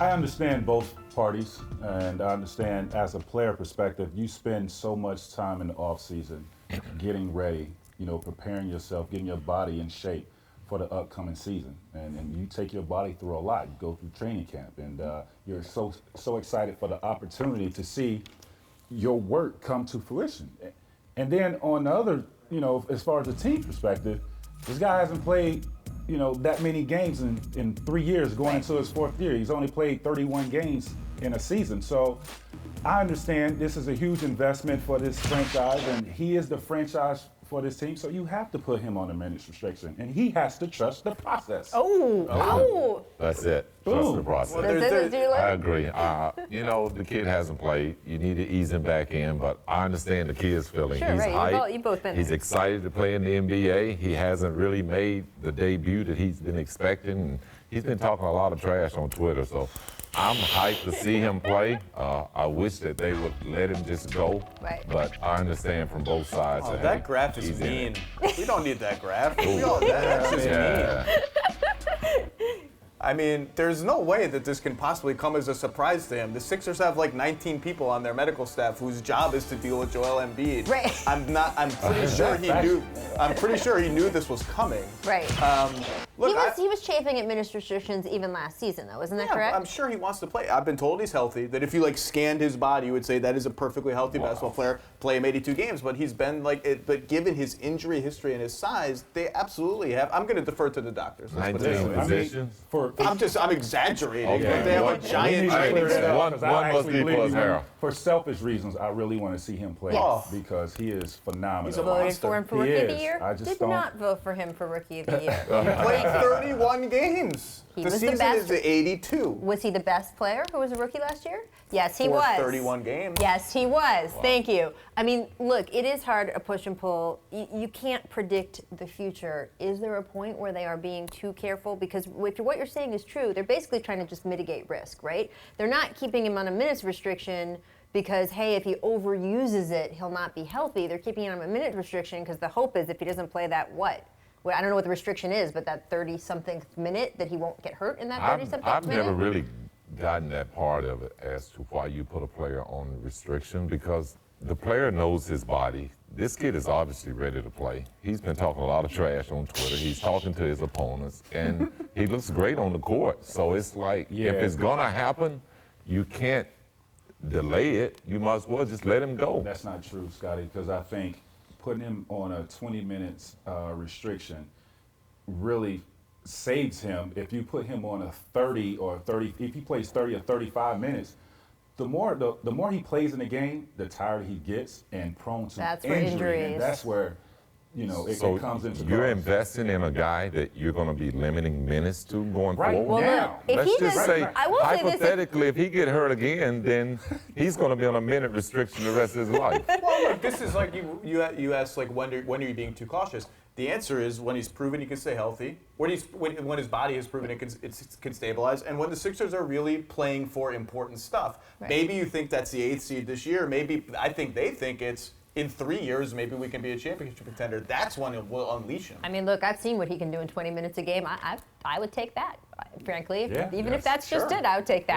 I understand both parties, and I understand as a player perspective, you spend so much time in the off season getting ready, preparing yourself, getting your body in shape for the upcoming season. And you take your body through a lot. You go through training camp, and you're so excited for the opportunity to see your work come to fruition. And then on the other, as far as the team perspective, this guy hasn't played that many games in 3 years, going into his fourth year. He's only played 31 games in a season. So I understand this is a huge investment for this franchise, and he is the franchise for this team. So you have to put him on a minutes restriction, and he has to trust the process. Oh. That's it. Trust the process. I agree. The kid hasn't played. You need to ease him back in, but I understand the kid's feeling. Sure, he's right. hyped. You've both been He's there. excited to play in the NBA. He hasn't really made the debut that he's been expecting. And he's been talking a lot of trash on Twitter, so I'm hyped to see him play. I wish that they would let him just go, Right. but I understand from both sides. Oh, that graph is he's in mean. it. We don't need that graph. That's just mean. I mean, there's no way that this can possibly come as a surprise to him. The Sixers have like 19 people on their medical staff whose job is to deal with Joel Embiid. Right. I'm pretty sure he knew this was coming. Right. Look, he was chafing at minutes restrictions even last season, though. Isn't that yeah, correct? I'm sure he wants to play. I've been told he's healthy, that if you scanned his body, you would say that is a perfectly healthy basketball player, play him 82 games, but he's been but given his injury history and his size, they absolutely have. I'm going to defer to the doctors. 19 positions. I'm exaggerating. Okay. But they have a giant training staff. One must be plus Harold. For selfish reasons, I really want to see him play Yes. because he is phenomenal. He's a Voted monster. for him for He Rookie of the is. Year? I just Did don't- not vote for him for Rookie of the Year. He played 31 games. He The was the season best. is 82. Was he the best player who was a rookie last year? Yes, he For was. 31 games. Yes, he was. Thank you. I mean, look, it is hard a push and pull. You can't predict the future. Is there a point where they are being too careful? Because if what you're saying is true, they're basically trying to just mitigate risk, right? They're not keeping him on a minutes restriction because, hey, if he overuses it, he'll not be healthy. They're keeping him on a minute restriction because the hope is if he doesn't play that what? Well, I don't know what the restriction is, but that 30-something minute that he won't get hurt in that 30-something minute? I've never really gotten that part of it as to why you put a player on restriction, because the player knows his body. This kid is obviously ready to play. He's been talking a lot of trash on Twitter. He's talking to his opponents, and he looks great on the court. So it's like, if it's going to happen, you can't delay it. You might as well just let him go. That's not true, Scotty, because I think putting him on a 20 minutes restriction really saves him. If you put him on a 30 or 30, if he plays 30 or 35 minutes, the more he plays in the game, the tired he gets and prone to That's where injuries. And that's where it comes into you're play. investing in a guy that you're going to be limiting minutes to going Right forward. Well, now. look, if Let's he just does, say, I will say this. hypothetically, if he get hurt again, then he's going to be on a minute restriction the rest of his life. Well, look, this is like you asked, when are you being too cautious? The answer is when he's proven he can stay healthy, when his body has proven it can stabilize, and when the Sixers are really playing for important stuff. Right. Maybe you think that's the 8th seed this year. Maybe I think they think it's in 3 years. Maybe we can be a championship contender. That's when it will unleash him. I mean, look, I've seen what he can do in 20 minutes a game. I would take that, frankly. Yeah. Even if that's just it, I would take that.